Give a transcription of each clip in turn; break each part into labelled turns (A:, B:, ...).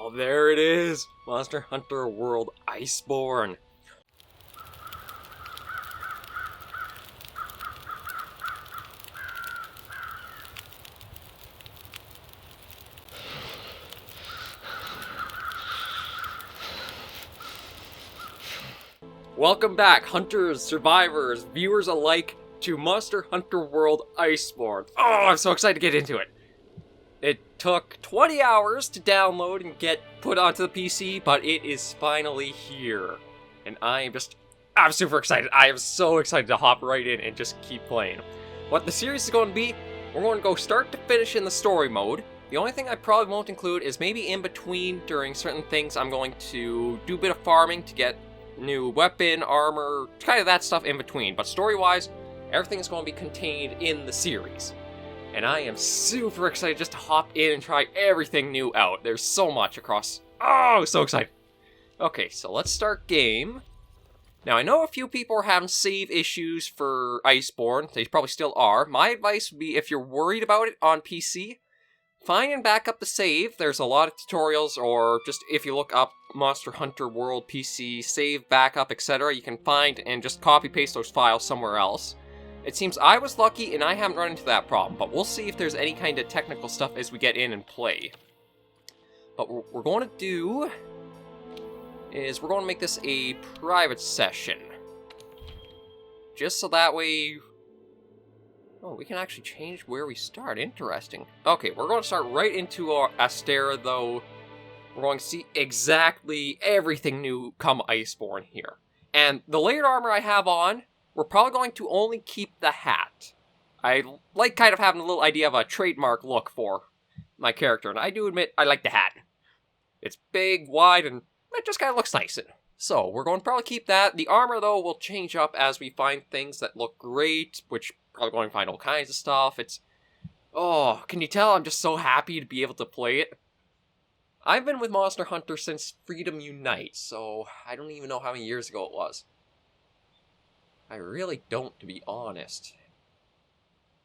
A: Oh, there it is! Monster Hunter World Iceborne. Welcome back, hunters, survivors, viewers alike, to Monster Hunter World Iceborne. Oh, I'm so excited to get into it! It took 20 hours to download and get put onto the PC, but it is finally here. And I'm super excited. I am so excited to hop right in and just keep playing. What the series is going to be, we're going to go start to finish in the story mode. The only thing I probably won't include is maybe in between, during certain things, I'm going to do a bit of farming to get new weapon, armor, kind of that stuff in between. But story-wise, everything is going to be contained in the series. And I am super excited just to hop in and try everything new out. There's so much across. Oh, so excited. Okay, so let's start game. Now, I know a few people are having save issues for Iceborne. They probably still are. My advice would be, if you're worried about it on PC, find and back up the save. There's a lot of tutorials, or just if you look up Monster Hunter World PC, save, backup, etc., you can find and just copy-paste those files somewhere else. It seems I was lucky and I haven't run into that problem, but we'll see if there's any kind of technical stuff as we get in and play. But what we're going to do is we're going to make this a private session. Just so that way... Oh, we can actually change where we start. Interesting. Okay, we're going to start right into our Astera, though. We're going to see exactly everything new come Iceborne here. And the layered armor I have on, we're probably going to only keep the hat. I like kind of having a little idea of a trademark look for my character, and I do admit I like the hat. It's big, wide, and it just kind of looks nice. So, we're going to probably keep that. The armor, though, will change up as we find things that look great, which probably going to find all kinds of stuff. It's... Oh, can you tell I'm just so happy to be able to play it? I've been with Monster Hunter since Freedom Unite, so I don't even know how many years ago it was. I really don't, to be honest.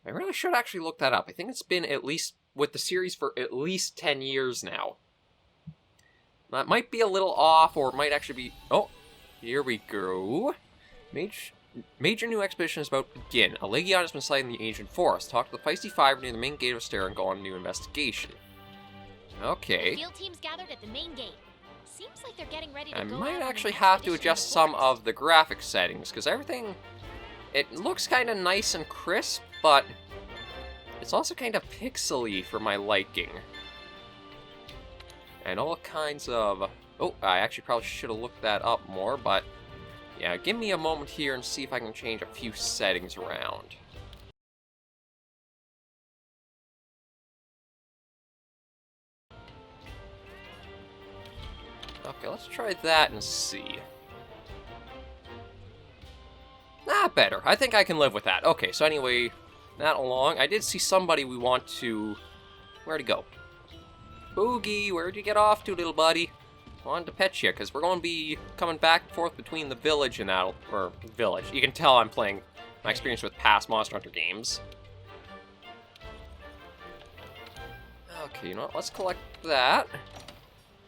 A: I really should actually look that up. I think it's been at least, with the series, for at least 10 years now. That might be a little off, or it might actually be... Oh, here we go. Major new expedition is about to begin. A Legion has been sighted in the ancient forest. Talk to the Feisty Five near the main gate of Astera and go on a new investigation. Okay.
B: Field teams gathered at the main gate. Seems like they're getting ready to
A: I
B: go
A: might
B: out on
A: actually
B: an
A: have to
B: expedition
A: adjust
B: in the
A: some
B: forest.
A: of the graphic settings, because everything... It looks kind of nice and crisp, but it's also kind of pixely for my liking. And all kinds of... Oh, I actually probably should have looked that up more, but... Yeah, give me a moment here and see if I can change a few settings around. Okay, let's try that and see. Better. I think I can live with that. Okay, so anyway, that along. I did see somebody we want to... Where'd he go? Boogie, where'd you get off to, little buddy? I wanted to pet you, because we're going to be coming back and forth between the village and that... Or, village. You can tell I'm playing my experience with past Monster Hunter games. Okay, you know what? Let's collect that.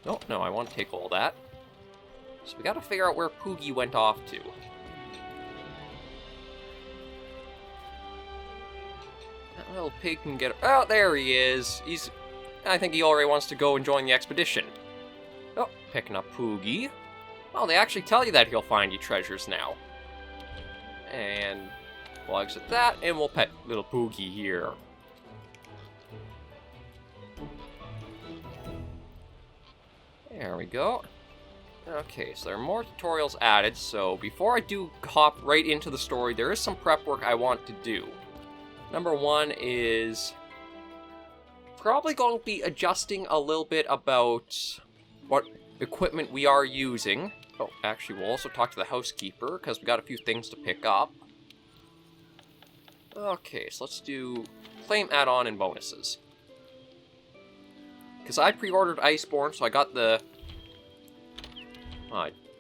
A: Oh, no, I want to take all that. So we gotta figure out where Poogie went off to. That little pig can get... Oh, there he is! I think he already wants to go and join the expedition. Oh, picking up Poogie. Well, they actually tell you that he'll find you treasures now. And we'll exit that, and we'll pet little Poogie here. There we go. Okay, so there are more tutorials added, so before I do hop right into the story, there is some prep work I want to do. Number one is probably going to be adjusting a little bit about what equipment we are using. Oh, actually, we'll also talk to the housekeeper, because we got a few things to pick up. Okay, so let's do claim add-on and bonuses. Because I pre-ordered Iceborne, so I got the...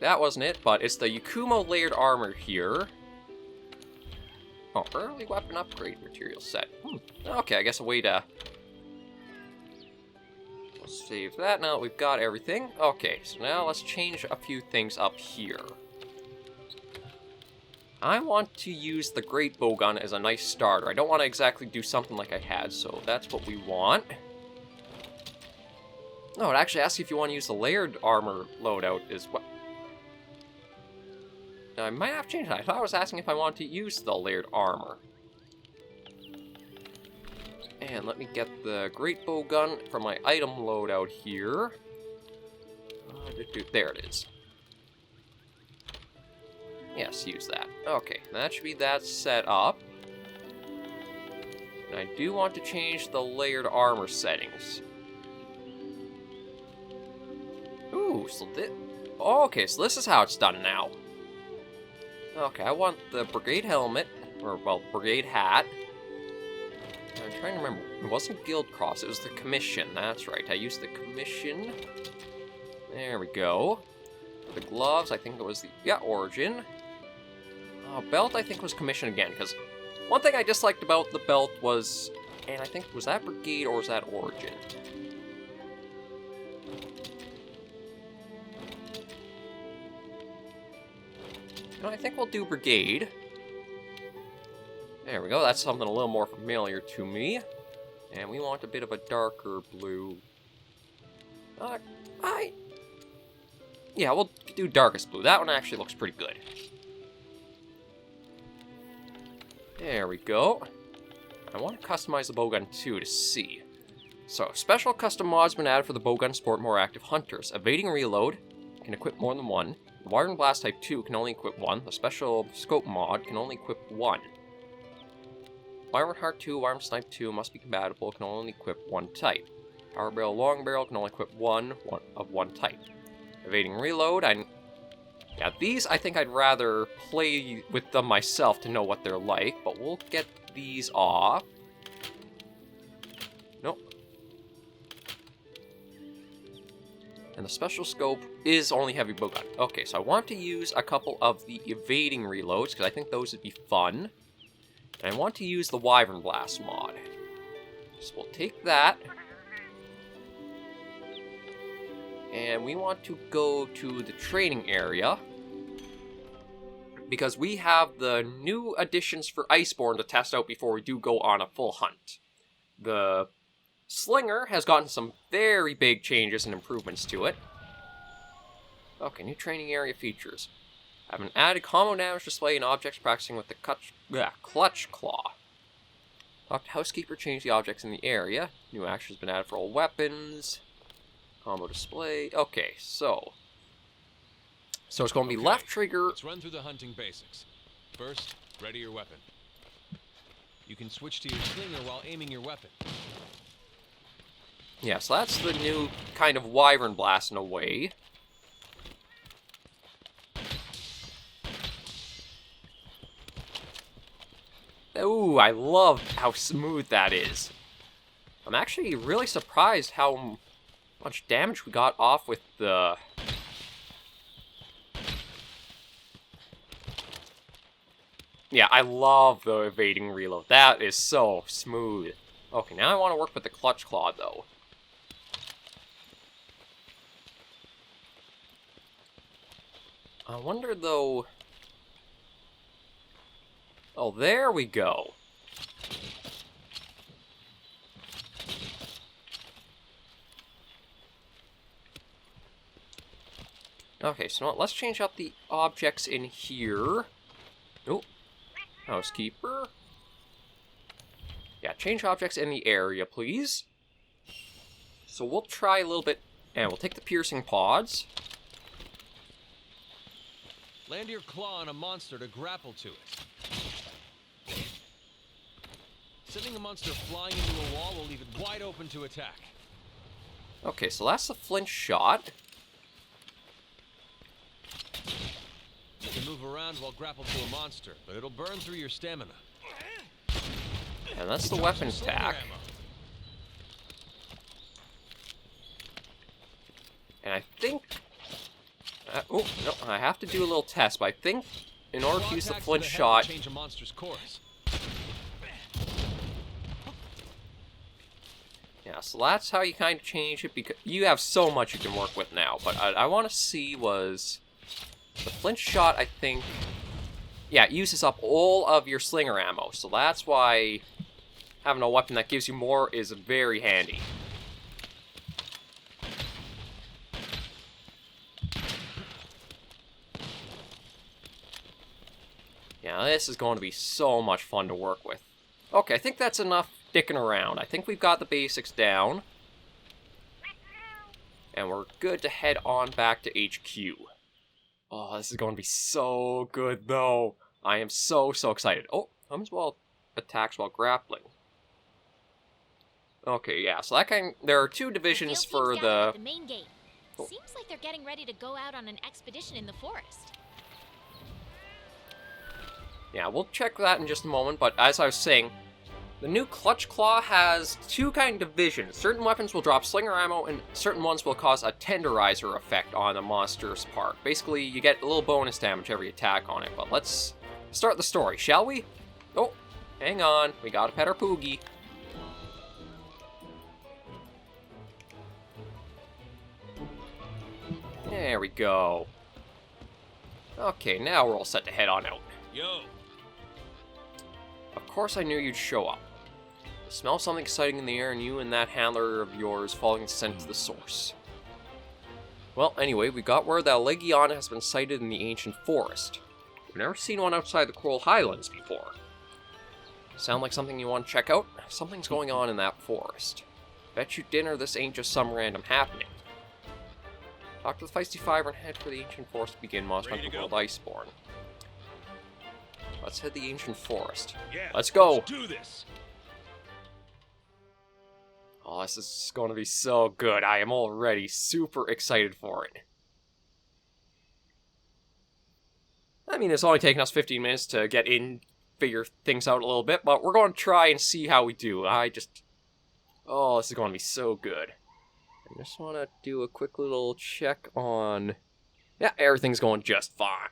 A: that wasn't it, but it's the Yakumo layered armor here. Oh, early weapon upgrade material set. Okay, I guess a way to... Save that now that we've got everything. Okay, so now let's change a few things up here. I want to use the Great Bowgun as a nice starter. I don't want to exactly do something like I had, so that's what we want. No, it actually asks you if you want to use the layered armor loadout as well. I might have changed that. I thought I was asking if I wanted to use the layered armor. And let me get the Great Bowgun from my item loadout here. There it is. Yes, use that. Okay, that should be that set up. And I do want to change the layered armor settings. Ooh, so this... Oh, okay, so this is how it's done now. Okay, I want the brigade helmet, or, well, brigade hat. I'm trying to remember. It wasn't Guild Cross, it was the Commission. That's right, I used the Commission. There we go. The gloves, I think it was the... Yeah, Origin. Belt, I think, was Commission again, because one thing I disliked about the belt was... And I think, was that Brigade or was that Origin? No, I think we'll do Brigade. There we go, that's something a little more familiar to me. And we want a bit of a darker blue. Yeah, we'll do darkest blue. That one actually looks pretty good. There we go. I want to customize the bowgun too to see. So, special custom mods been added for the bowgun sport more active hunters. Evading reload can equip more than one. The Wyburd Blast Type 2 can only equip one. The special scope mod can only equip one. Wyburd Heart 2, Wyburd Snipe 2 must be compatible, can only equip one type. Power Barrel Long Barrel can only equip one of one type. Evading reload, yeah, these I think I'd rather play with them myself to know what they're like, but we'll get these off. Nope. And the special scope is only heavy bowgun. Okay, so I want to use a couple of the evading reloads, because I think those would be fun. And I want to use the Wyvern Blast mod. So we'll take that. And we want to go to the training area, because we have the new additions for Iceborne to test out before we do go on a full hunt. The Slinger has gotten some very big changes and improvements to it. Okay, new training area features. Have an added combo damage display and objects practicing with the Clutch Claw. Talk to Housekeeper, change the objects in the area. New action has been added for all weapons. Combo display. Okay, so it's going to be left trigger.
C: Let's run through the hunting basics. First, ready your weapon. You can switch to your slinger while aiming your weapon.
A: Yeah, so that's the new kind of Wyvern Blast in a way. Ooh, I love how smooth that is. I'm actually really surprised how much damage we got off with the... Yeah, I love the evading reload. That is so smooth. Okay, now I want to work with the Clutch Claw, though. I wonder, though... Oh, there we go. Okay, so let's change up the objects in here. Oh, Housekeeper. Yeah, change objects in the area, please. So we'll try a little bit, and we'll take the piercing pods.
C: Land your claw on a monster to grapple to it. Sending a monster flying into a wall will leave it wide open to attack.
A: Okay, so that's the flint shot.
C: You can move around while grappled to a monster, but it'll burn through your stamina.
A: And that's the weapon attack. And I think... oh, no, I have to do a little test, but I think in order to use the flint shot...
C: Change a monster's course.
A: Yeah, so that's how you kind of change it, because you have so much you can work with now. But I want to see was the flint shot, I think. Yeah, it uses up all of your slinger ammo, so that's why having a weapon that gives you more is very handy. Yeah, this is going to be so much fun to work with. Okay, I think that's enough dicking around. I think we've got the basics down. And we're good to head on back to HQ. Oh, this is going to be so good, though. I am so excited. Oh, comes while attacks while grappling. Okay, yeah, so that there are two divisions for the
B: main gate. Seems like they're getting ready to go out on an expedition in the forest.
A: Yeah, we'll check that in just a moment, but as I was saying, the new Clutch Claw has two kind of divisions. Certain weapons will drop slinger ammo, and certain ones will cause a tenderizer effect on the monster's part. Basically, you get a little bonus damage every attack on it, but let's start the story, shall we? Oh, hang on, we gotta pet our Poogie. There we go. Okay, now we're all set to head on out.
C: Yo.
A: Of course I knew you'd show up. I smell something exciting in the air, and you and that handler of yours following the scent to the source. Well, anyway, we got word that a Legiana has been sighted in the ancient forest. We've never seen one outside the Coral Highlands before. Sound like something you want to check out? Something's going on in that forest. Bet you dinner this ain't just some random happening. Talk to the Feisty Fiver and head for the ancient forest to begin monsterhunterworld Iceborne. Let's hit the ancient forest.
C: Yeah,
A: let's go.
C: Let's do this.
A: Oh, this is going to be so good. I am already super excited for it. I mean, it's only taken us 15 minutes to get in, figure things out a little bit, but we're going to try and see how we do. Oh, this is going to be so good. I just want to do a quick little check on... Yeah, everything's going just fine.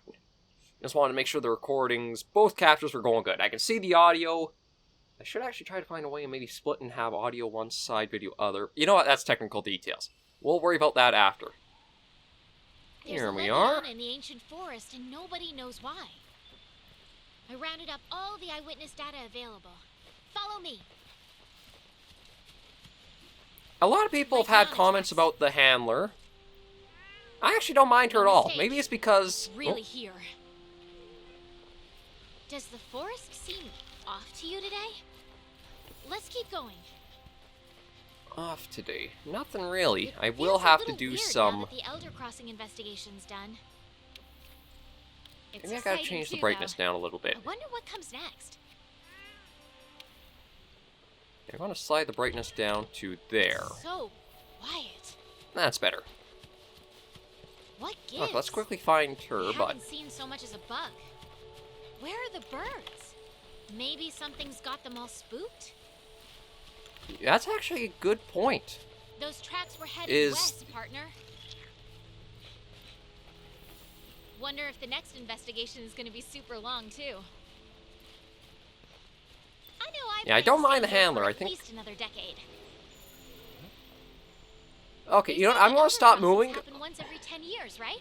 A: Just wanted to make sure the recordings, both captures were going good. I can see the audio. I should actually try to find a way and maybe split and have audio one side, video other. You know what? That's technical details. We'll worry about that after. Here we are.
B: In the ancient forest, and nobody knows why. I rounded up all the eyewitness data available. Follow me.
A: A lot of people have had comments about the handler. I actually don't mind her at all. Maybe it's because...
B: Really here. Does the forest seem off to you today? Let's keep going.
A: Off today? Nothing really. I will have to do some...
B: Now that the Elder Crossing investigation's done.
A: Maybe I gotta change the brightness down a little bit.
B: I wonder what comes next.
A: I'm gonna slide the brightness down to there.
B: So quiet.
A: That's better.
B: What gives?
A: Look, let's quickly find her,
B: I haven't seen so much as a bug. Where are the birds? Maybe something's got them all spooked?
A: That's actually a good point.
B: Those tracks were headed west, partner. Wonder if the next investigation is going to be super long, too.
A: I don't mind the handler. I think...
B: At least another decade.
A: Okay, you know what? I'm going to stop moving.
B: Once every 10 years, right?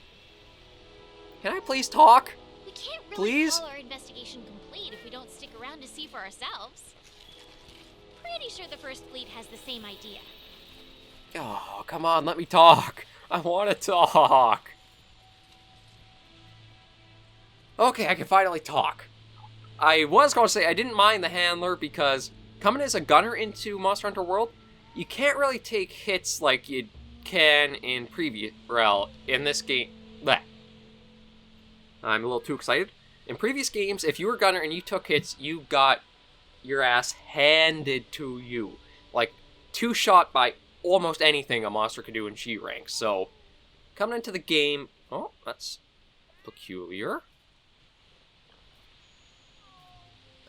A: Can I please talk?
B: We can't really
A: Please?
B: call our investigation complete if we don't stick around to see for ourselves. Pretty sure the First Fleet has the same idea.
A: Oh, come on, let me talk. I want to talk. Okay, I can finally talk. I was going to say I didn't mind the handler because coming as a gunner into Monster Hunter World, you can't really take hits like you can in previous... Well, in this game... Bleh. I'm a little too excited. In previous games, if you were a gunner and you took hits, you got your ass handed to you. Like, two-shot by almost anything a monster could do in G rank. So, coming into the game... Oh, that's peculiar.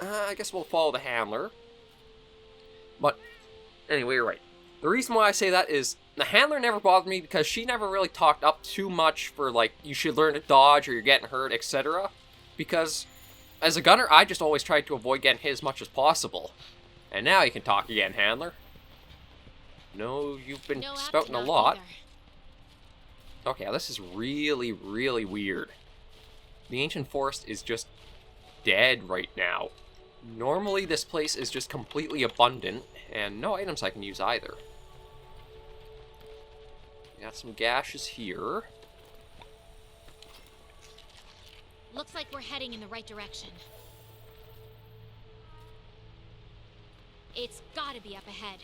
A: I guess we'll follow the handler. But, anyway, you're right. The reason why I say that is, the handler never bothered me because she never really talked up too much for, like, you should learn to dodge or you're getting hurt, etc. Because, as a gunner, I just always tried to avoid getting hit as much as possible. And now you can talk again, handler. No, you've been
B: No
A: spouting a
B: aftermath
A: lot.
B: either.
A: Okay, this is really, really weird. The ancient forest is just dead right now. Normally this place is just completely abundant, and no items I can use either. Got some gashes here.
B: Looks like we're heading in the right direction. It's gotta be up ahead.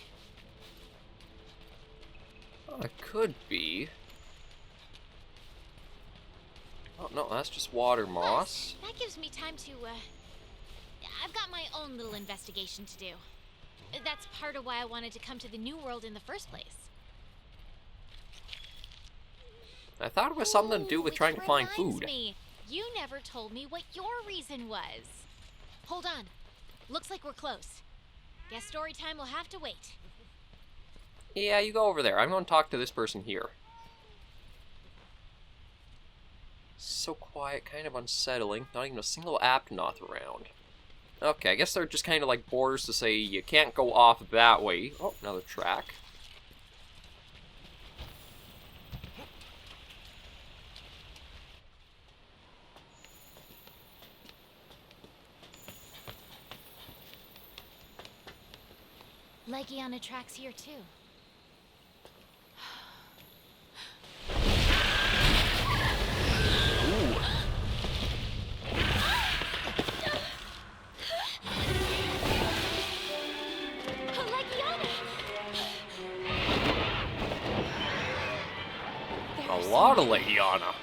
A: Oh, it could be. Oh, no, that's just water moss.
B: Plus, that gives me time to, I've got my own little investigation to do. That's part of why I wanted to come to the New World in the first place.
A: I thought it was something to do with trying to find
B: Which reminds
A: food.
B: me, you never told me what your reason was. Hold on. Looks like we're close. Guess story time will have to wait.
A: Yeah, you go over there. I'm going to talk to this person here. So quiet, kind of unsettling. Not even a single Aptonoth around. Okay, I guess they're just kind of like borders to say you can't go off that way. Oh, another track.
B: Legiana tracks here too.
A: Ooh. A lot of Legiana.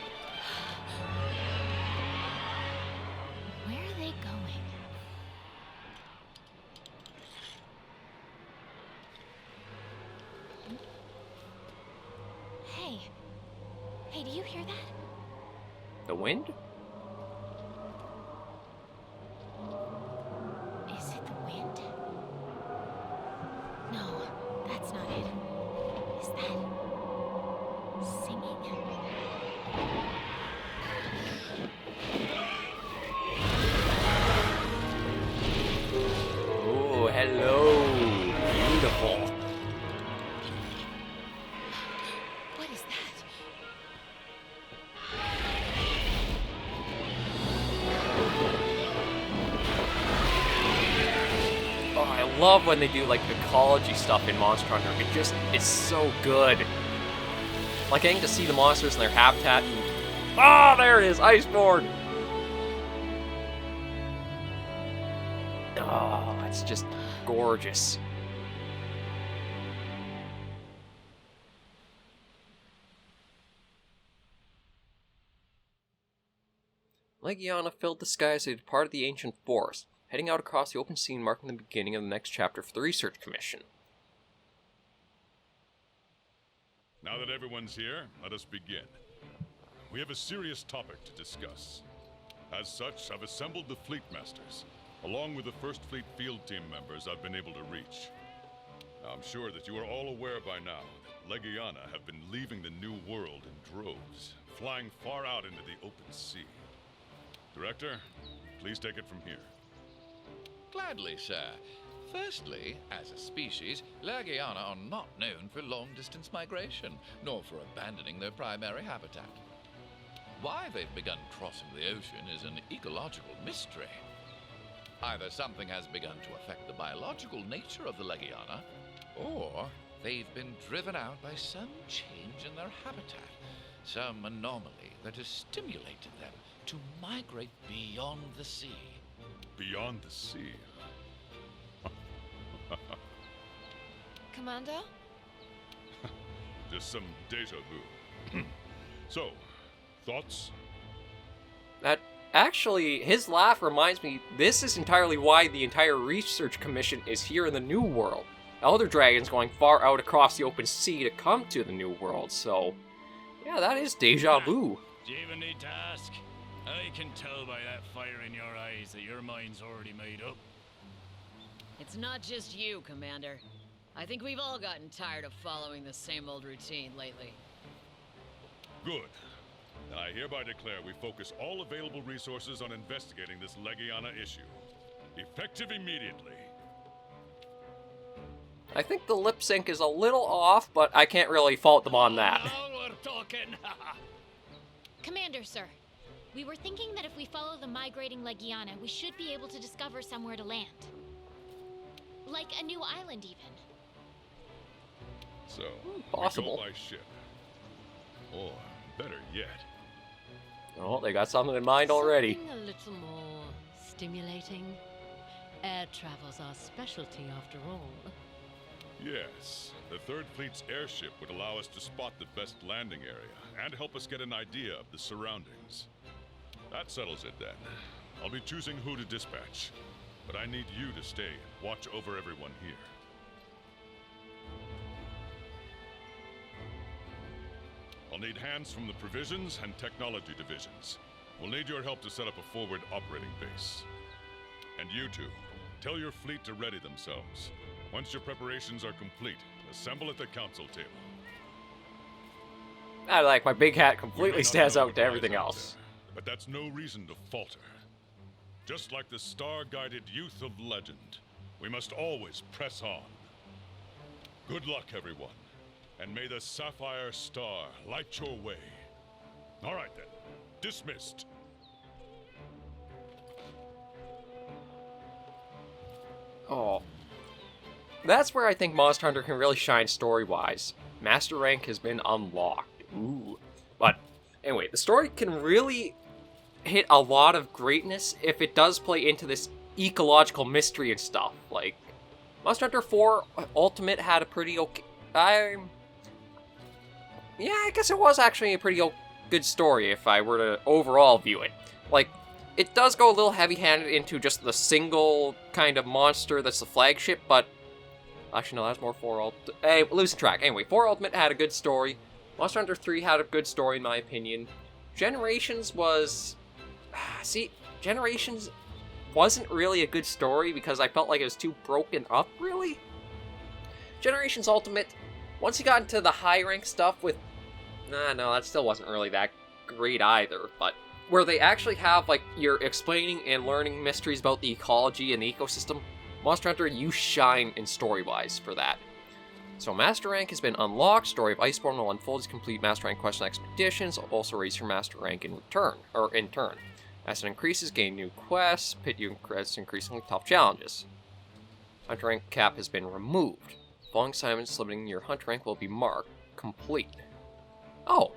B: Where are they going? Hey. Hey, do you hear that?
A: The wind?
B: Is it the wind? No, that's not it. Is that singing?
A: Oh, hello. Beautiful.
B: What is that?
A: Oh, I love when they do like ecology stuff in Monster Hunter. It's so good. Like getting to see the monsters in their habitat. Ah, there it is, ICEBORNE. Oh, it's just gorgeous. Legiana filled the sky as they departed the ancient forest, heading out across the open sea and marking the beginning of the next chapter for the research commission.
D: Now that everyone's here, let us begin. We have a serious topic to discuss. As such, I've assembled the Fleet Masters, along with the First Fleet field team members I've been able to reach. Now, I'm sure that you are all aware by now that Legiana have been leaving the New World in droves, flying far out into the open sea. Director, please take it from here.
E: Gladly, sir. Firstly, as a species, Legiana are not known for long-distance migration, nor for abandoning their primary habitat. Why they've begun crossing the ocean is an ecological mystery. Either something has begun to affect the biological nature of the Legiana, or they've been driven out by some change in their habitat, some anomaly that has stimulated them to migrate beyond the sea.
D: Beyond the sea.
B: Commando?
D: Just some deja vu. So, thoughts?
A: That actually, his laugh reminds me, this is entirely why the entire research commission is here in the New World. Elder Dragons going far out across the open sea to come to the New World, so yeah, that is deja vu.
F: Do you even need to ask? I can tell by that fire in your eyes that your mind's already made up.
G: It's not just you, Commander. I think we've all gotten tired of following the same old routine lately.
D: Good. And I hereby declare we focus all available resources on investigating this Legiana issue. Effective immediately.
A: I think the lip sync is a little off, but I can't really fault them on that.
F: Now we're talking.
B: Commander, sir. We were thinking that if we follow the migrating Legiana, we should be able to discover somewhere to land. Like a new island, even.
D: So,
A: possible.
D: we go by ship. Or, better yet,
A: Oh, they got something in mind already.
H: Something a little more stimulating. Air travel's our specialty, after all.
D: yes, the Third Fleet's airship would allow us to spot the best landing area and help us get an idea of the surroundings. That settles it then. I'll be choosing who to dispatch, but I need you to stay and watch over everyone here. I'll need hands from the provisions and technology divisions. We'll need your help to set up a forward operating base. And you two, tell your fleet to ready themselves. Once your preparations are complete, assemble at the council table.
A: I like my big hat
D: We may
A: completely
D: not
A: stands
D: know
A: out
D: what
A: to
D: lies
A: everything
D: out
A: else.
D: there, but that's no reason to falter. Just like the star-guided youth of legend, we must always press on. Good luck, everyone, and may the Sapphire Star light your way. All right then, dismissed.
A: Oh. That's where I think Monster Hunter can really shine story-wise. Master rank has been unlocked. Ooh. But, anyway, the story can really hit a lot of greatness if it does play into this ecological mystery and stuff. Like, Monster Hunter 4 Ultimate had a pretty okay... Yeah, I guess it was actually a pretty good story if I were to overall view it. Like, it does go a little heavy-handed into just the single kind of monster that's the flagship, but... Actually, no, that's more 4 Ultimate. Hey, losing track. Anyway, 4 Ultimate had a good story. Monster Hunter 3 had a good story, in my opinion. Generations was... See, Generations wasn't really a good story because I felt like it was too broken up, really. Generations Ultimate, once you got into the high-rank stuff with... no, that still wasn't really that great either, but... Where they actually have, like, you're explaining and learning mysteries about the ecology and the ecosystem, Monster Hunter, you shine in story-wise for that. So Master Rank has been unlocked. Story of Iceborne will unfold as complete Master Rank quests and expeditions. Also raise your Master Rank in turn. As it increases, gain new quests, pit you against increasingly tough challenges. Hunter Rank cap has been removed. Following assignments limiting your Hunter Rank will be marked complete. Oh,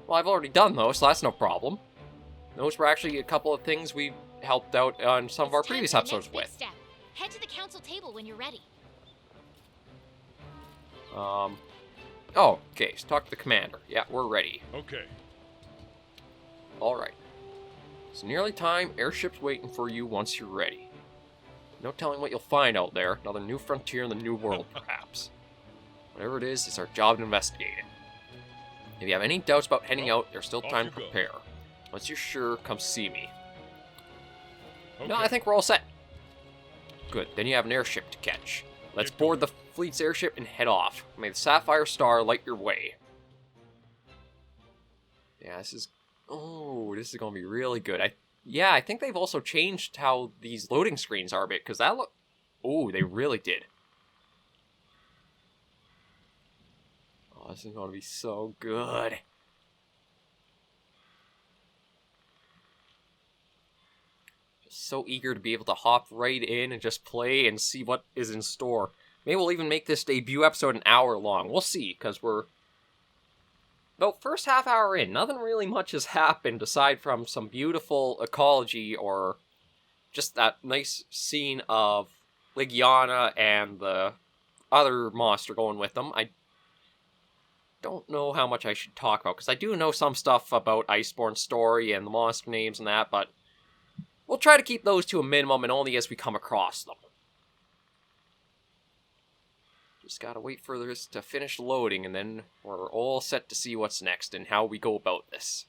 A: well I've already done those, so that's no problem. Those were actually a couple of things we helped out on some of our
B: It's time
A: previous
B: for the
A: episodes
B: next big
A: with.
B: step. Head to the council table when you're ready.
A: Oh, okay, so talk to the commander. Yeah, we're ready.
D: Okay,
A: Alright. It's nearly time. Airship's waiting for you once you're ready. No telling what you'll find out there. Another new frontier in the new world, perhaps. Whatever it is, it's our job to investigate it. If you have any doubts about heading out, there's still
D: off
A: time
D: you
A: to
D: go.
A: prepare. Once you're sure, come see me.
D: okay.
A: No, I think we're all set. Good, then you have an airship to catch. Let's
D: Get
A: board the
D: going.
A: fleet's airship and head off. May the Sapphire Star light your way. Yeah, this is... Oh, this is going to be really good. I think they've also changed how these loading screens are a bit, because that look... Oh, they really did. Oh, this is going to be so good. Just so eager to be able to hop right in and just play and see what is in store. Maybe we'll even make this debut episode an hour long. We'll see, because we're... About first half hour in, nothing really much has happened aside from some beautiful ecology or just that nice scene of Legiana and the other monster going with them. I don't know how much I should talk about, because I do know some stuff about Iceborne's story and the monster names and that, but we'll try to keep those to a minimum and only as we come across them. Just gotta wait for this to finish loading, and then we're all set to see what's next and how we go about this.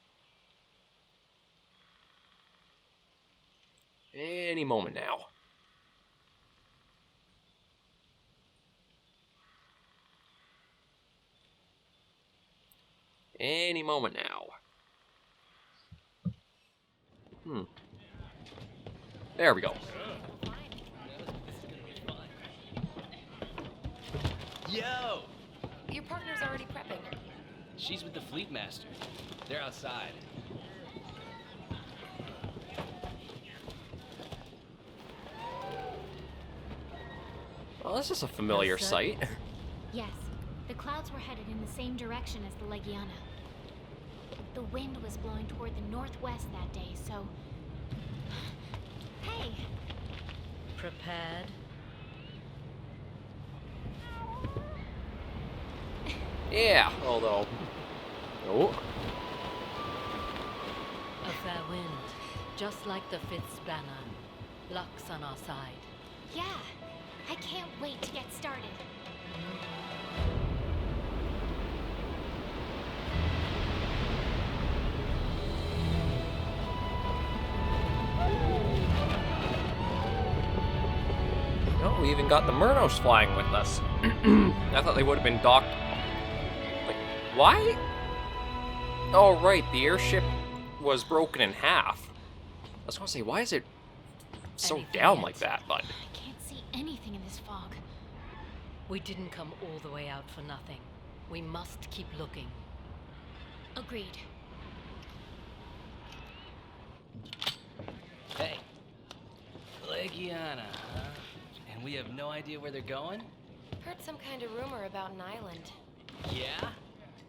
A: Any moment now. Any moment now. There we go.
I: Yo!
J: Your partner's already prepping.
I: She's with the Fleet Master. They're outside.
A: Well, this is a familiar sight.
B: Yes, the clouds were headed in the same direction as the Legiana. The wind was blowing toward the northwest that day, so... Hey!
H: Prepared?
A: Yeah, although... Oh.
H: A fair wind, just like the Fifth's banner. Luck's on our side.
B: Yeah, I can't wait to get started.
A: Oh, we even got the Murnos flying with us. I thought they would have been docked. Wait, why? Oh, right, the airship was broken in half. I was gonna say, why is it so
H: Anything
A: down
H: yet?
A: like that, bud?
B: I can't see anything in this fog.
H: We didn't come all the way out for nothing. We must keep looking.
B: Agreed.
I: Hey. Legiana, huh? And we have no idea where they're going?
J: Heard some kind of rumor about an island.
I: Yeah?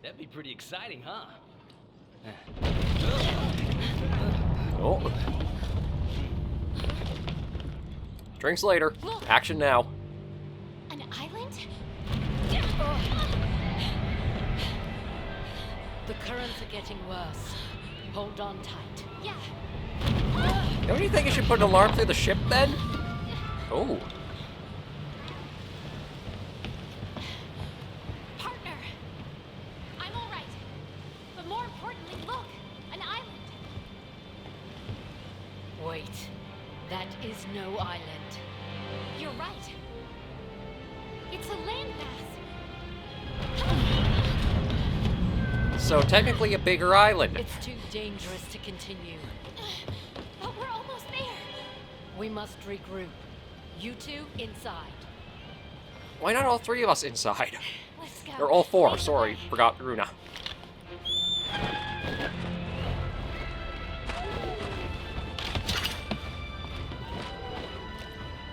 I: That'd be pretty exciting, huh?
A: Oh. Drinks later. Action now.
B: An island?
H: The currents are getting worse. Hold on tight.
B: Yeah.
A: Don't you think you should put an alarm through the ship then? Oh.
B: Partner! I'm all right. But more importantly, look! An island!
H: Wait. That is no island.
B: You're right. It's a landmass.
A: So technically a bigger island.
H: It's too dangerous to continue.
B: But we're almost there.
H: We must regroup. You two inside.
A: Why not all three of us inside?
B: Let's go.
A: Or all four,
B: Lead the
A: sorry.
B: way.
A: Forgot Runa.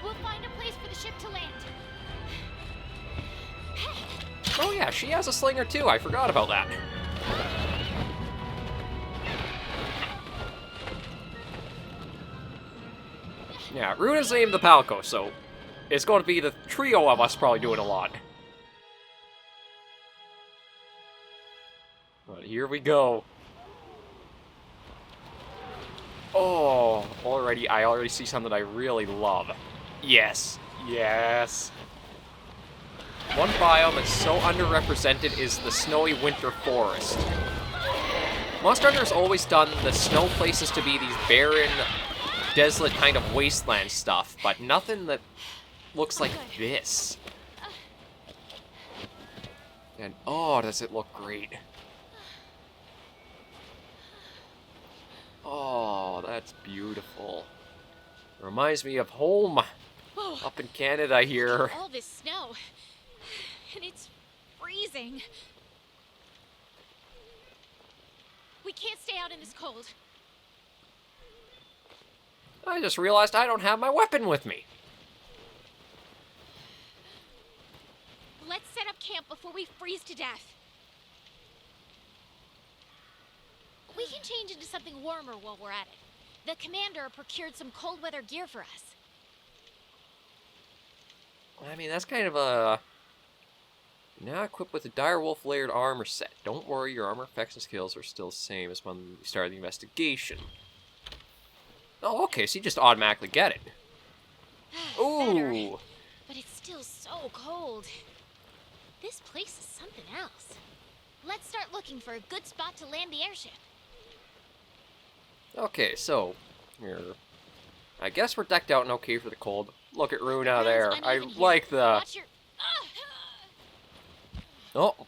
B: We'll find a place for the ship to land.
A: Oh yeah, she has a slinger too. I forgot about that. Yeah, Runa's named the Palco, so it's going to be the trio of us probably doing a lot. But here we go. Oh, I already see something I really love. Yes, yes. One biome that's so underrepresented is the snowy winter forest. Monster Hunter's always done the snow places to be these barren, desolate kind of wasteland stuff, but nothing that looks like this. And oh, does it look great. Oh, that's beautiful. Reminds me of home. Up in Canada here.
B: All this snow. And it's freezing. We can't stay out in this cold.
A: I just realized I don't have my weapon with me.
B: Let's set up camp before we freeze to death. We can change into something warmer while we're at it. The commander procured some cold weather gear for us.
A: I mean, that's kind of a... Now equipped with a direwolf layered armor set. Don't worry, your armor effects and skills are still the same as when we started the investigation. Oh, okay, so you just automatically get it.
B: Better,
A: Ooh!
B: but it's still so cold. This place is something else. Let's start looking for a good spot to land the airship.
A: Okay, so... Here. I guess we're decked out and okay for the cold. Look at Runa there.
B: Ground's
A: I
B: uneven here.
A: like the...
B: Watch your...
A: Oh!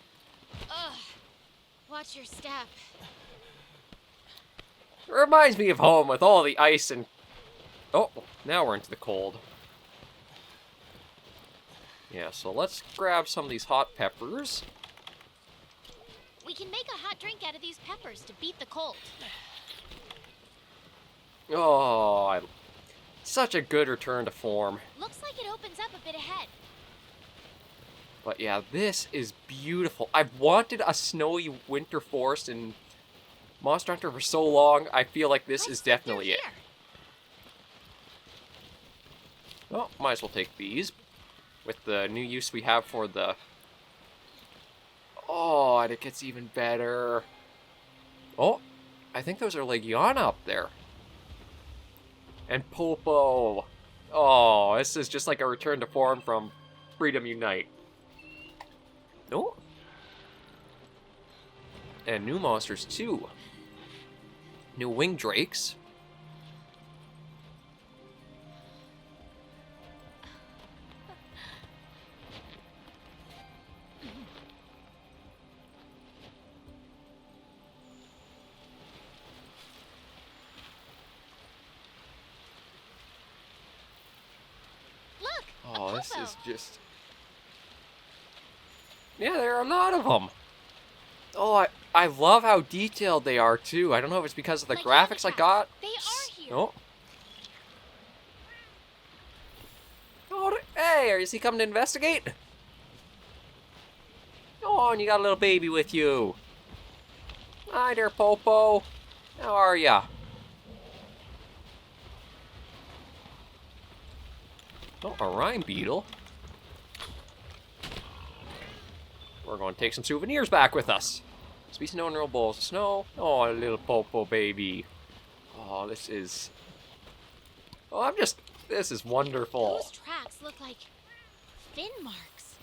B: Watch your step.
A: It reminds me of home with all the ice and... Oh, now we're into the cold. Yeah, so let's grab some of these hot peppers.
B: We can make a hot drink out of these peppers to beat the cold.
A: Oh, such a good return to form.
B: Looks like it opens up a bit ahead.
A: But yeah, this is beautiful. I've wanted a snowy winter forest in Monster Hunter for so long. I feel like this is definitely it. Well, might as well take these. With the new use we have for the... Oh, and it gets even better. Oh, I think those are Legiana up there. And Popo. Oh, this is just like a return to form from Freedom Unite. Oh. And new monsters too. New winged drakes. Oh, this is just... Yeah, there are a lot of them. Oh, I love how detailed they are, too. I don't know if it's because of the graphics I got.
B: They are here.
A: Oh. Oh, hey, is he coming to investigate? Oh, and you got a little baby with you. Hi there, Popo. How are ya? Oh, a rhyme beetle. We're going to take some souvenirs back with us. Sweet snow and real bowls of snow. Oh, a little Popo baby. Oh, this is... Oh, this is wonderful.
B: Those tracks look like fin marks.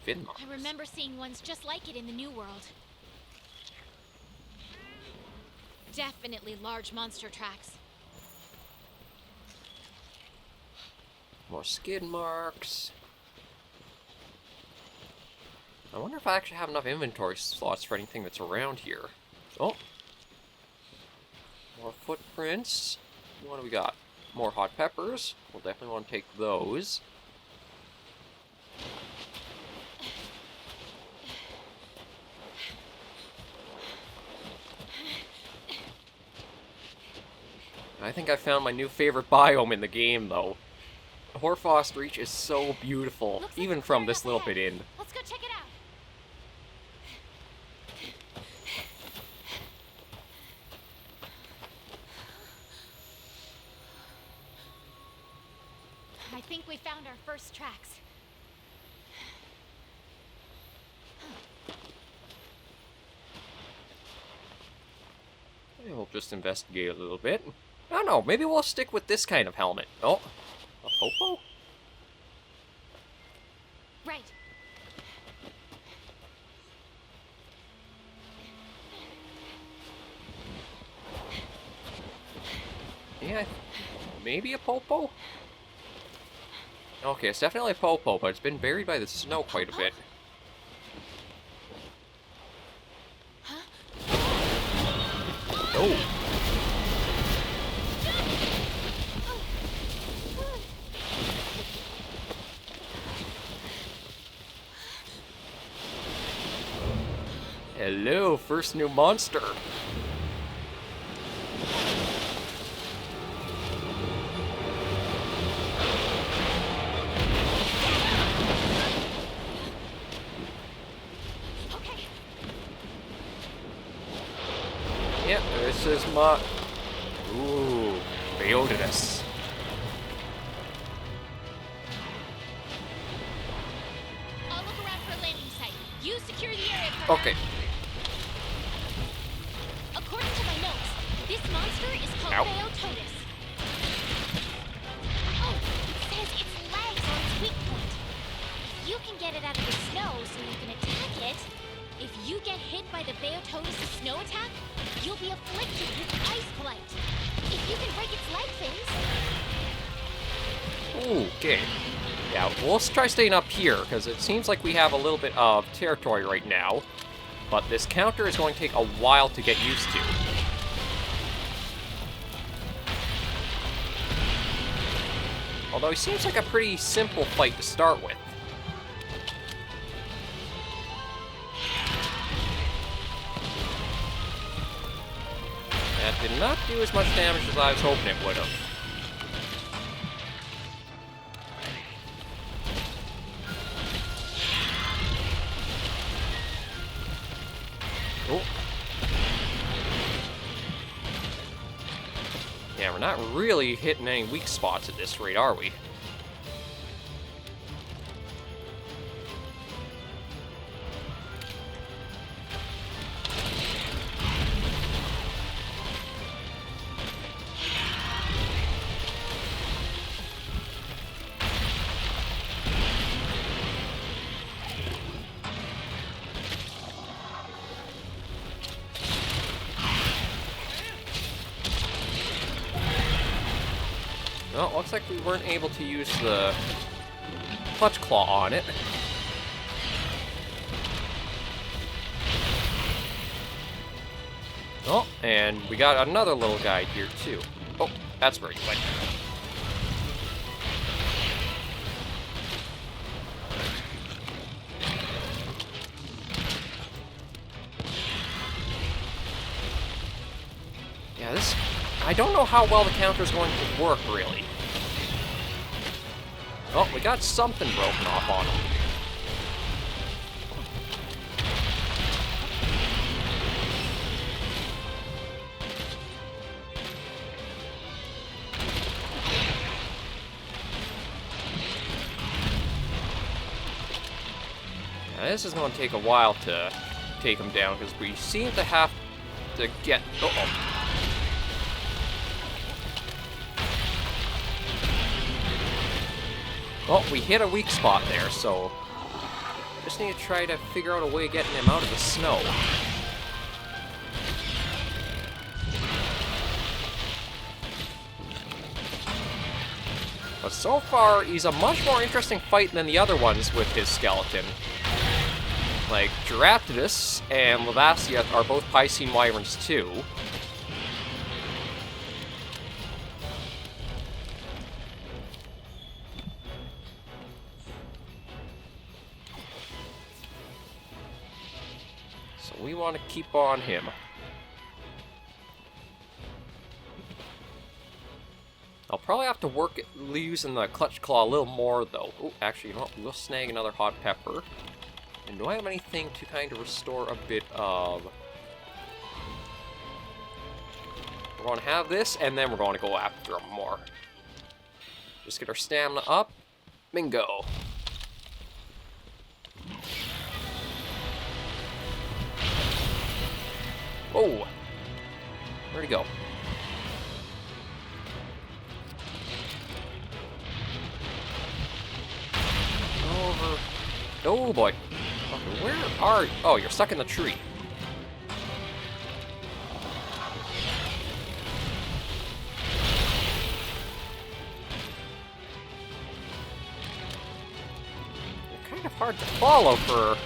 A: Fin marks?
B: I remember seeing ones just like it in the New World. Definitely large monster tracks.
A: More skid marks. I wonder if I actually have enough inventory slots for anything that's around here. Oh. More footprints. What do we got? More hot peppers. We'll definitely want to take those. I think I found my new favorite biome in the game, though. Hoarfrost Reach is so beautiful, even from this little bit in.
B: Let's go check it out. I think we found our first tracks.
A: We'll just investigate a little bit. I don't know, maybe we'll stick with this kind of helmet. Oh, a Popo?
B: Right.
A: Yeah, maybe a Popo? Okay, it's definitely a Popo, but it's been buried by the snow quite a bit. Oh! Hello, first new monster.
B: Okay.
A: Yep, this is my... Ooh, Beodidus.
B: I'll look around for a landing site. You secure the area.
A: Okay.
B: According to my notes, this monster is called Beototus. Oh, it says its legs are its weak point. If you can get it out of the snow so you can attack it, if you get hit by the Beototus' snow attack, you'll be afflicted with ice blight. If you can break its leg fins...
A: Okay. Yeah, we'll try staying up here, because it seems like we have a little bit of territory right now. But this counter is going to take a while to get used to. Although he seems like a pretty simple fight to start with. That did not do as much damage as I was hoping it would have. Oh. Yeah, we're not really hitting any weak spots at this rate, are we? Well, looks like we weren't able to use the clutch claw on it. Oh, and we got another little guy here too. Oh, that's very quick. Yeah, this... I don't know how well the counter's going to work, really. Oh, we got something broken off on him. Now, this is going to take a while to take him down, because we seem to have to get... Uh-oh. Well, we hit a weak spot there, so just need to try to figure out a way of getting him out of the snow. But so far, he's a much more interesting fight than the other ones with his skeleton. Like, Giraptidus and Lavasia are both Piscine Wyverns too. We want to keep on him. I'll probably have to work at using the clutch claw a little more, though. Oh, actually, you know what? We'll snag another hot pepper. And do I have anything to kind of restore a bit of... We're going to have this, and then we're going to go after him more. Just get our stamina up. Bingo. Oh! Where'd he go? Over. Oh boy. Okay, where are you? Oh, you're stuck in the tree. You're kind of hard to follow for...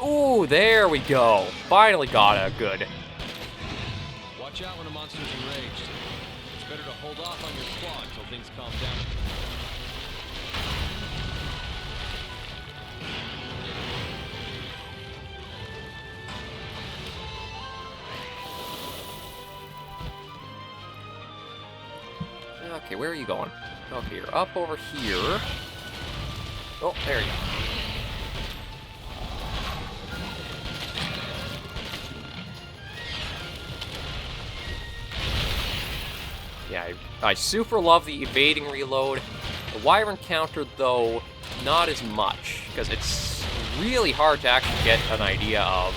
A: Ooh, there we go. Finally got a good.
C: Watch out when a monster's enraged. It's better to hold off on your claw until things calm down.
A: Okay, where are you going? Okay, you're up over here. Oh, there you go. Yeah, I super love the evading reload. The Wyvern counter, though, not as much, because it's really hard to actually get an idea of.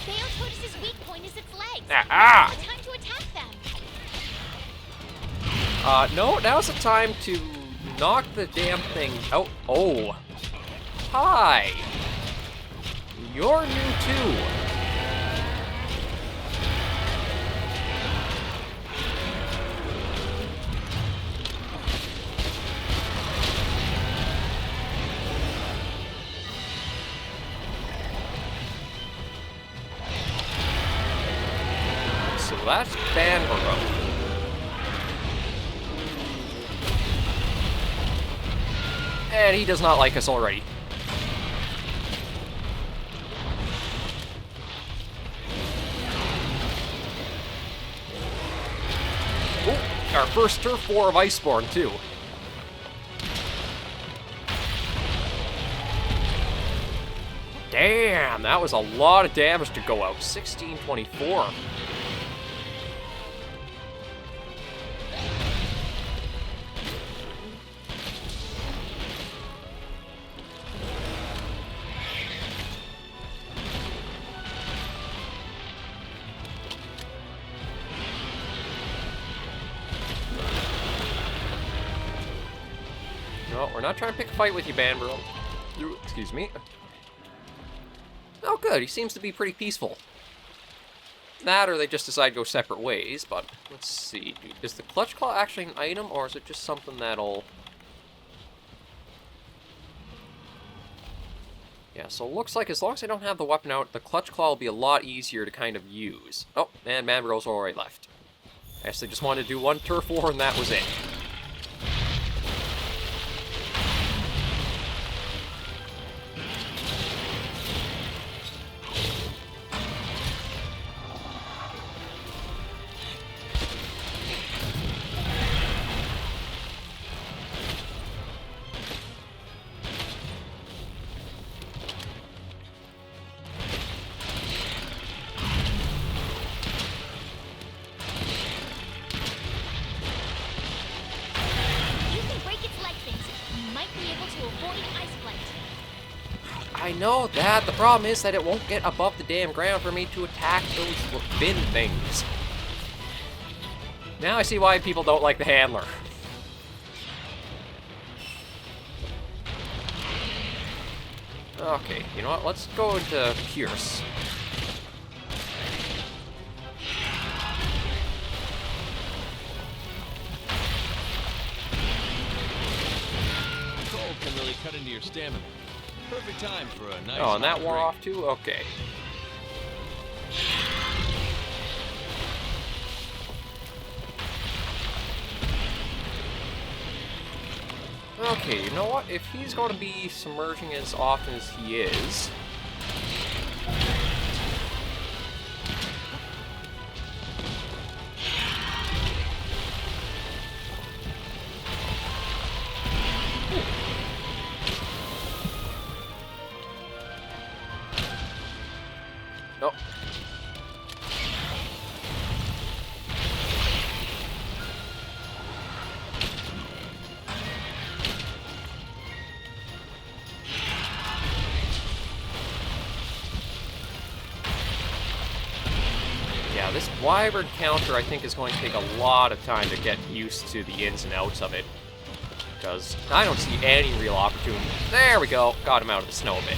B: Beototus's weak point is its legs.
A: Ah!
B: It's time to attack them.
A: No, now's the time to knock the damn thing out. Oh. Hi. You're new, too. So that's Canberra. And he does not like us already. Ooh, our first turf war of Iceborne, too. Damn, that was a lot of damage to go out. 1624. No, we're not trying to pick a fight with you, Banbro. Excuse me. Oh, good. He seems to be pretty peaceful. That, or they just decide to go separate ways, but let's see. Is the Clutch Claw actually an item, or is it just something that'll... Yeah, so it looks like as long as I don't have the weapon out, the Clutch Claw will be a lot easier to kind of use. Oh, and Manbro's already left. I guess they just wanted to do one turf war, and that was it. I know that. The problem is that it won't get above the damn ground for me to attack those bin things. Now I see why people don't like the handler. Okay, you know what? Let's go into Pierce.
C: Cold can really cut into your stamina. Perfect time for a nice.
A: Oh, and that wore
C: drink.
A: off too? Okay. Okay, you know what? If he's going to be submerging as often as he is... Oh. Yeah, this Wyburd counter I think is going to take a lot of time to get used to the ins and outs of it. Because I don't see any real opportunity. There we go. Got him out of the snow a bit.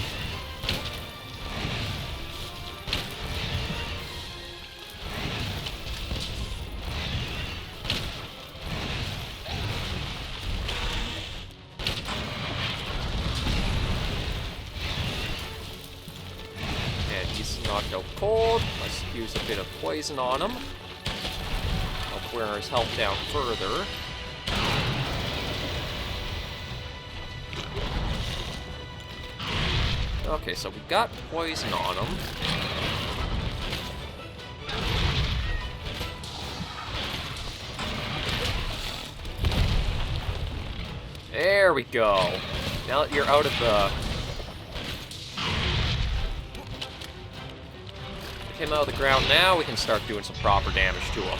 A: Knocked out cold. Let's use a bit of poison on him. Help wear his health down further. Okay, so we got poison on him. There we go. Now that you're out of the... him out of the ground now, we can start doing some proper damage to him.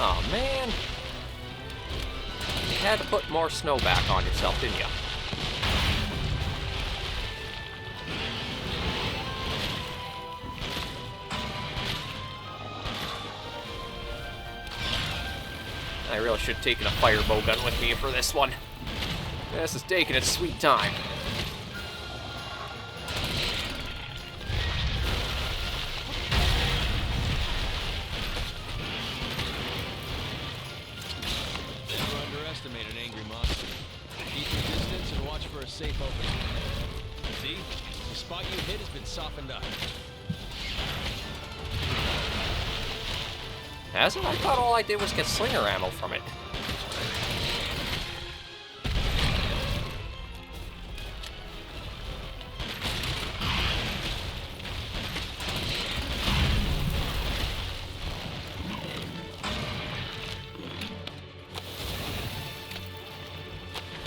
A: Oh man. You had to put more snow back on yourself, didn't you? I really should have taken a firebow gun with me for this one. This is taking its sweet time.
C: safe opening. See? The spot you hit has been softened up.
A: Has it? I thought all I did was get slinger ammo from it.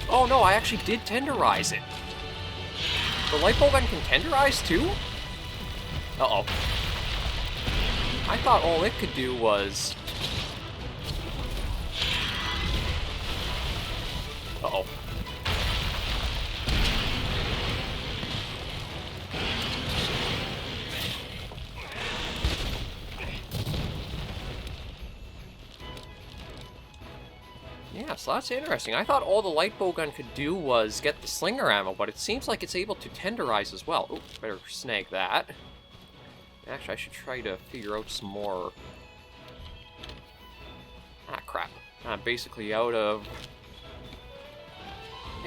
A: Oh no, I actually did tenderize it. The light bulb gun can tenderize too? Uh-oh. I thought all it could do was... Uh-oh. Yeah, so that's interesting. I thought all the light bow gun could do was get the slinger ammo, but it seems like it's able to tenderize as well. Oh, better snag that. Actually, I should try to figure out some more... Ah, crap. I'm basically out of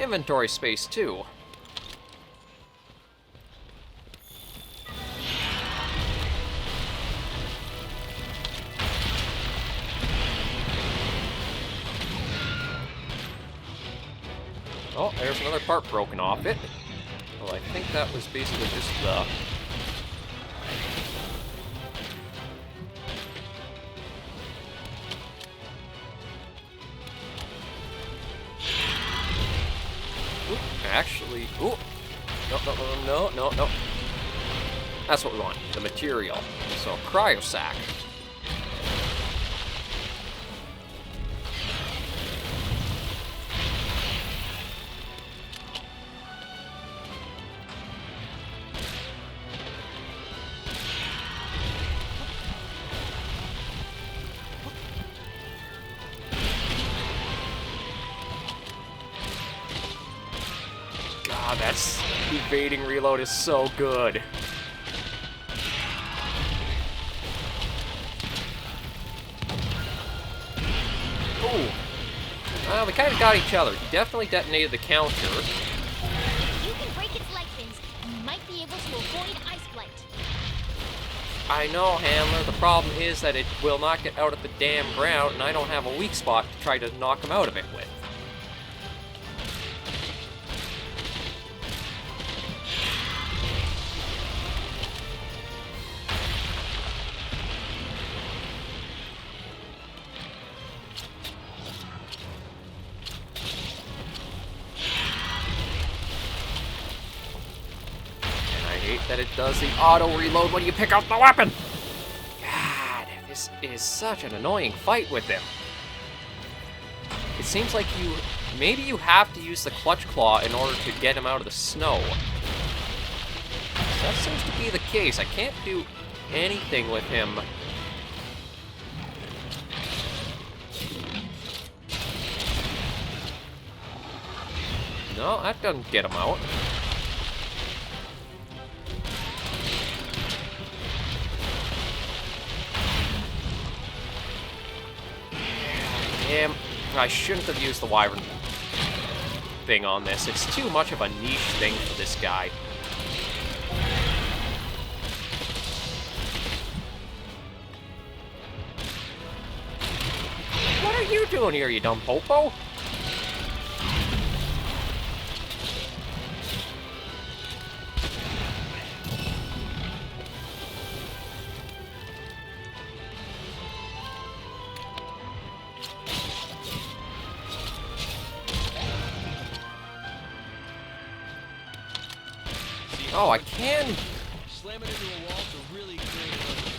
A: inventory space, too. Oh, there's another part broken off it. Well, I think that was basically just the... Ooh, actually... Ooh! No. That's what we want, the material. So, cryosac. God, that's evading reload is so good. Ooh. Well, we kind of got each other. He definitely detonated the counter.
B: If you can break its leg fins, you might be able to avoid ice blight.
A: I know, Handler. The problem is that it will not get out of the damn ground, and I don't have a weak spot to try to knock him out of it with. That it does the auto reload when you pick up the weapon. God, this is such an annoying fight with him. It seems like maybe you have to use the clutch claw in order to get him out of the snow. That seems to be the case. I can't do anything with him. No, that doesn't get him out. Damn, I shouldn't have used the Wyburd thing on this. It's too much of a niche thing for this guy. What are you doing here, you dumb popo? Oh, I can...
C: Slam it into a wall to really create an opening.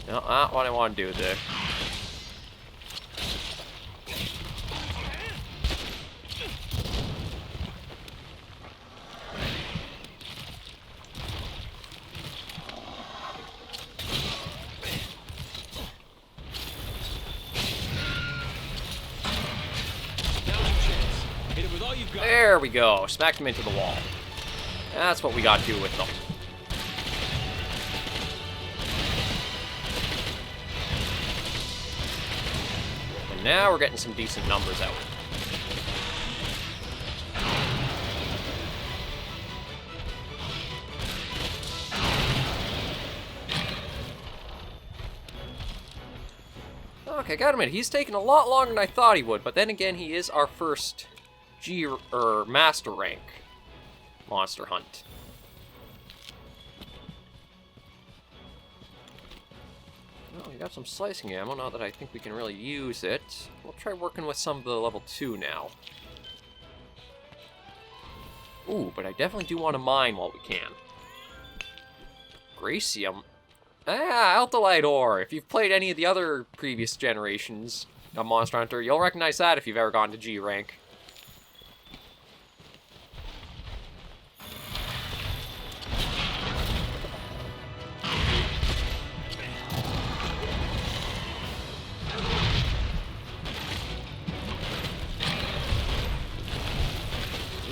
A: No, not what I want to do there.
C: all you got.
A: There we go. Smacked him into the wall. That's what we got to do with them. And now we're getting some decent numbers out. Okay, gotta admit, he's taken a lot longer than I thought he would, but then again, he is our first Master rank monster hunt. Well, we got some slicing ammo, not that I think we can really use it. We'll try working with some of the level 2 now. Ooh, but I definitely do want to mine while we can. Gracium. Ah, Altalite ore. If you've played any of the other previous generations of Monster Hunter, you'll recognize that if you've ever gone to G rank.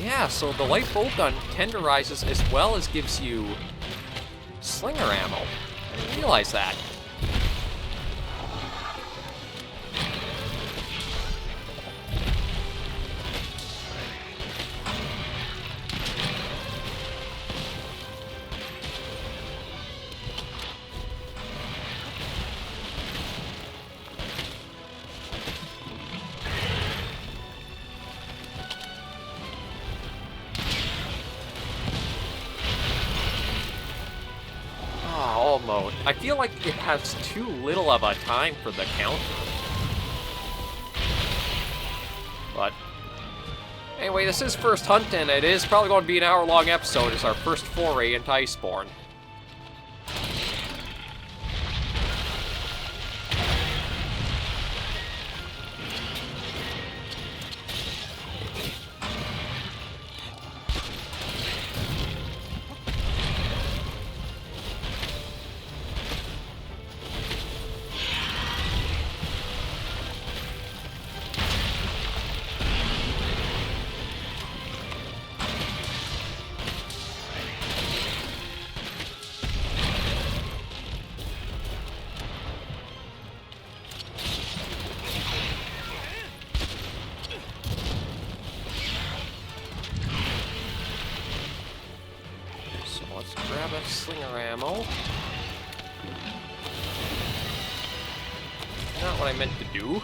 A: Yeah, so the light bolt gun tenderizes as well as gives you slinger ammo. I didn't realize that. Mode. I feel like it has too little of a time for the counter. But anyway, this is first hunt, and it is probably going to be an hour-long episode. It's our first foray into Iceborne. Grab a slinger ammo. Not what I meant to do.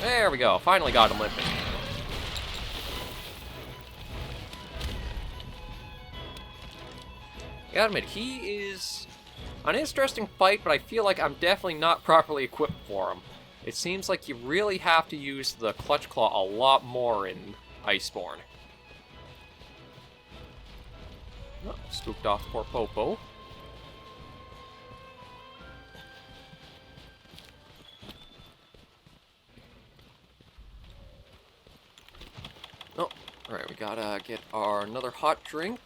A: There we go. Finally got him limping. Gotta admit, he is an interesting fight, but I feel like I'm definitely not properly equipped for him. It seems like you really have to use the Clutch Claw a lot more in Iceborne. Oh, spooked off poor Popo. Oh, alright, we gotta get our another hot drink.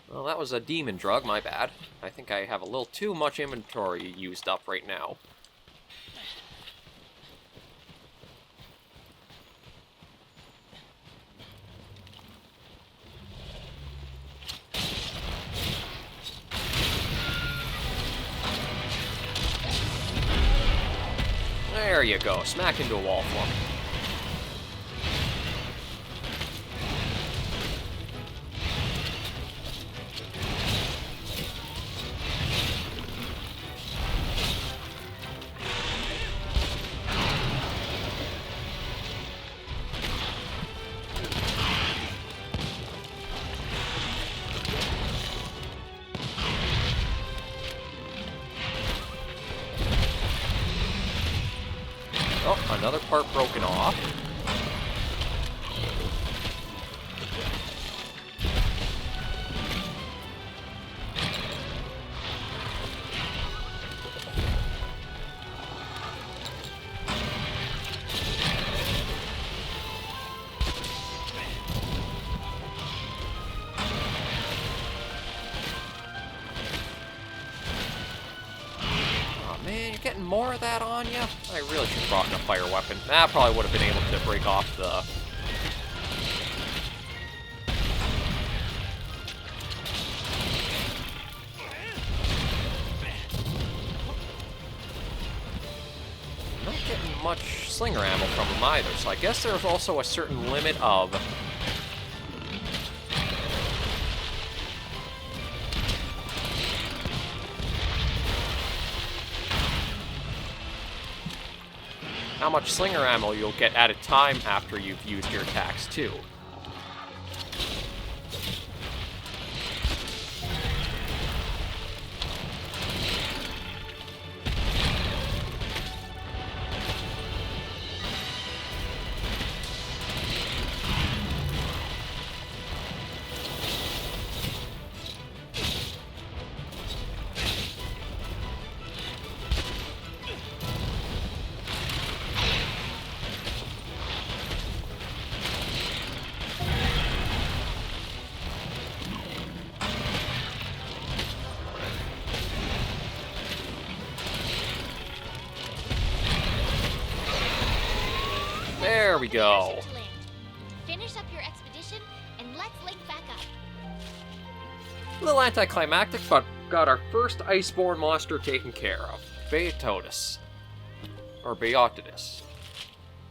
A: Well, that was a demon drug, my bad. I think I have a little too much inventory used up right now. There you go, smack into a wall for me. Oh, another part broken off. getting more of that on you? I really should have brought in a fire weapon. That probably would have been able to break off the... Not getting much slinger ammo from him either, so I guess there's also a certain limit of... how much slinger ammo you'll get at a time after you've used your attacks, too. There we go.
B: Hinterland. Finish up your expedition and let's link back up.
A: A little anticlimactic, but got our first iceborne monster taken care of. Beotodus. Or Beotodus.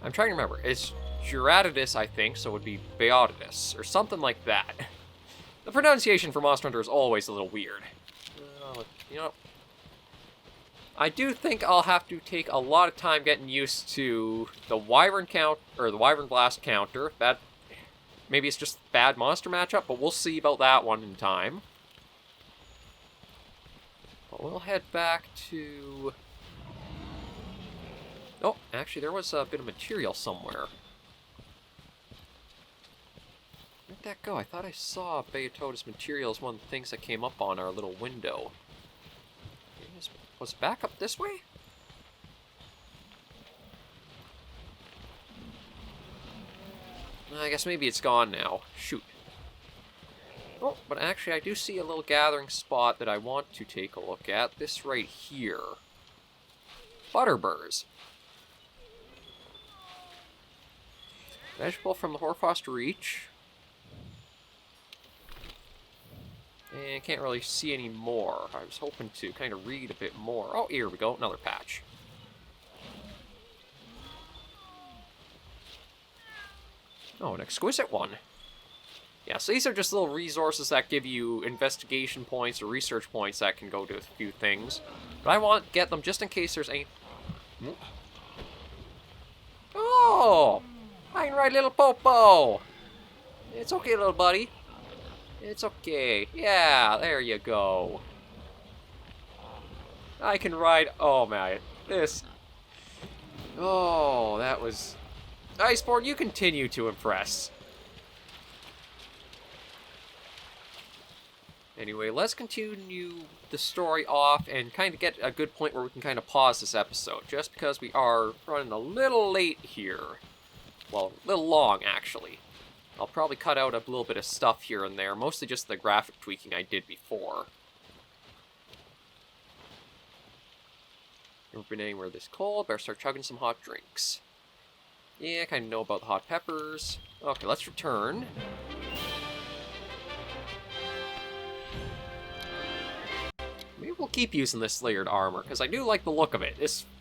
A: I'm trying to remember. It's Juratidus, I think, so it would be Beotodus, or something like that. The pronunciation for Monster Hunter is always a little weird. You know, I do think I'll have to take a lot of time getting used to the Wyvern count, or the Wyvern Blast counter. That, maybe it's just a bad monster matchup, but we'll see about that one in time. But we'll head back to... oh, actually there was a bit of material somewhere. Where'd that go? I thought I saw Beotodus material as one of the things that came up on our little window. Was it back up this way? I guess maybe it's gone now. Shoot. Oh, but actually I do see a little gathering spot that I want to take a look at. This right here. Butterburs. Vegetable from the Hoarfrost Reach. And can't really see any more. I was hoping to kind of read a bit more. Oh, here we go. Another patch. Oh, an exquisite one. Yeah, so these are just little resources that give you investigation points or research points that can go to a few things. But I want to get them just in case there's any... oh! I can ride little Popo! It's okay, little buddy. It's okay. Yeah, there you go. I can ride... oh, man. This... oh, that was... Iceborne, you continue to impress. Anyway, let's continue the story off and kind of get a good point where we can kind of pause this episode, just because we are running a little late here. Well, a little long, actually. I'll probably cut out a little bit of stuff here and there, mostly just the graphic tweaking I did before. Never been anywhere this cold, better start chugging some hot drinks. Yeah, I kind of know about the hot peppers. Okay, let's return. Maybe we'll keep using this layered armor, because I do like the look of it.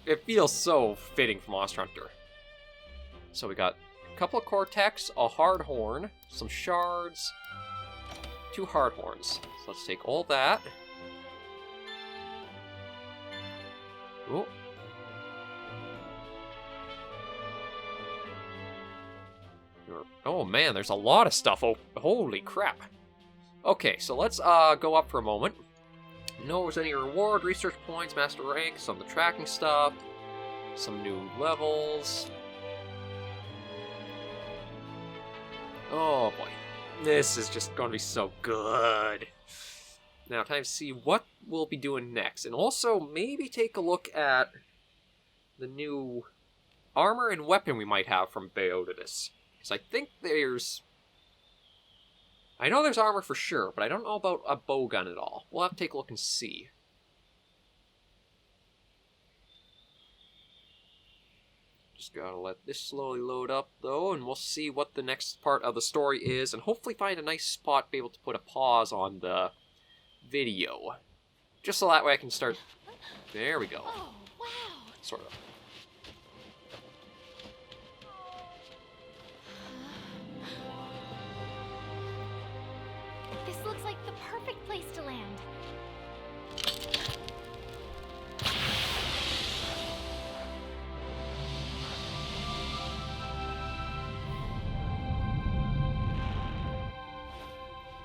A: It feels so fitting for Monster Hunter. So we got a couple of Cortex, a hard horn, some shards, 2 hard horns. So let's take all that. Oh. Oh man, there's a lot of stuff. Oh, holy crap. Okay, so let's go up for a moment. No, there's any reward, research points, master rank, some of the tracking stuff, some new levels. Oh boy, this is just going to be so good. Now, time to see what we'll be doing next, and also maybe take a look at the new armor and weapon we might have from Beotodus. Because I think there's... I know there's armor for sure, but I don't know about a bowgun at all. We'll have to take a look and see. Just gotta let this slowly load up, though, and we'll see what the next part of the story is, and hopefully find a nice spot to be able to put a pause on the video. Just so that way I can start... There we go.
B: Oh, wow.
A: Sort of.
B: This looks like the perfect place to land.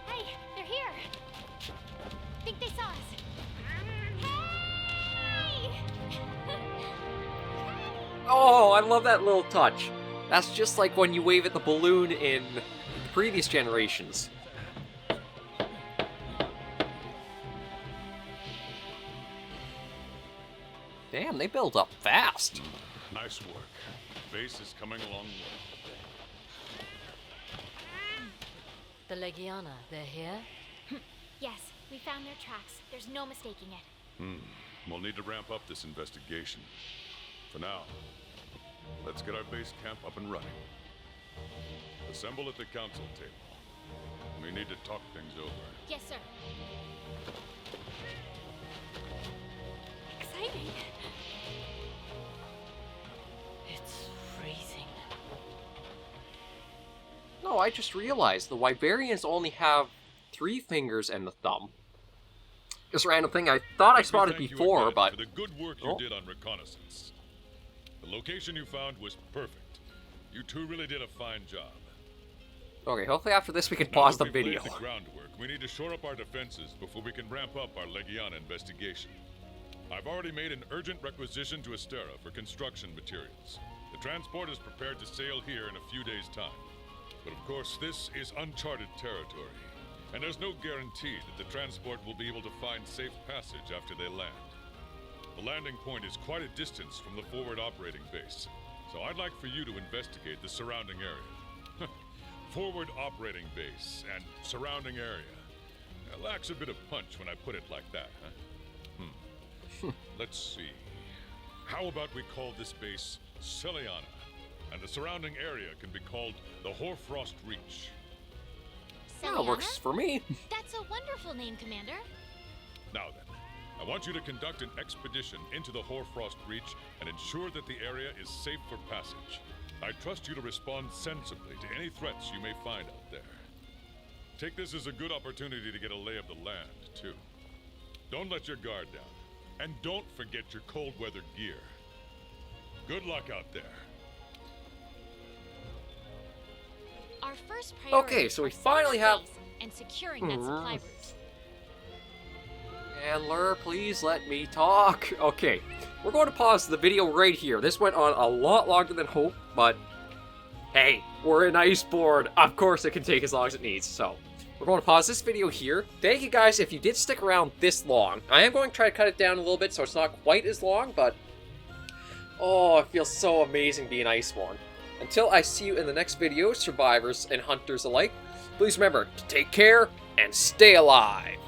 B: Hey, they're here. Think they saw us. Hey!
A: Oh, I love that little touch. That's just like when you wave at the balloon in the previous generations. Damn, they build up fast.
D: Nice work. Base is coming along well.
H: The Legiana, they're here?
B: Yes, we found their tracks. There's no mistaking it.
D: We'll need to ramp up this investigation. For now, let's get our base camp up and running. Assemble at the council table. We need to talk things over.
B: Yes, sir. Exciting.
H: It's freezing.
A: No, I just realized the Wyberians only have 3 fingers and the thumb. Just a random thing I thought I spotted
D: Thank you
A: before,
D: again
A: but...
D: for the good work you did on reconnaissance. The location you found was perfect. You two really did a fine job.
A: Okay, hopefully after this we can
D: Now
A: pause
D: that
A: the
D: we've
A: video.
D: laid the groundwork, we need to shore up our defenses before we can ramp up our Legiana investigation. I've already made an urgent requisition to Astera for construction materials. The transport is prepared to sail here in a few days' time. But of course, this is uncharted territory, and there's no guarantee that the transport will be able to find safe passage after they land. The landing point is quite a distance from the forward operating base, so I'd like for you to investigate the surrounding area. Forward operating base and surrounding area. It lacks a bit of punch when I put it like that, huh? Let's see. How about we call this base Celiana, and the surrounding area can be called the Hoarfrost Reach.
A: That works for me.
B: That's a wonderful name, Commander.
D: Now then, I want you to conduct an expedition into the Hoarfrost Reach and ensure that the area is safe for passage. I trust you to respond sensibly to any threats you may find out there. Take this as a good opportunity to get a lay of the land, too. Don't let your guard down, and don't forget your cold weather gear. Good luck out there.
B: Our first priority
A: Okay, so we
B: is
A: finally
B: setting
A: have-
B: base and securing that supply route.
A: Handler, please let me talk. Okay, we're going to pause the video right here. This went on a lot longer than hoped, but hey, we're in Iceborne. Of course it can take as long as it needs, so we're going to pause this video here. Thank you guys if you did stick around this long. I am going to try to cut it down a little bit so it's not quite as long, but oh, it feels so amazing being Iceborne. Until I see you in the next video, survivors and hunters alike, please remember to take care and stay alive.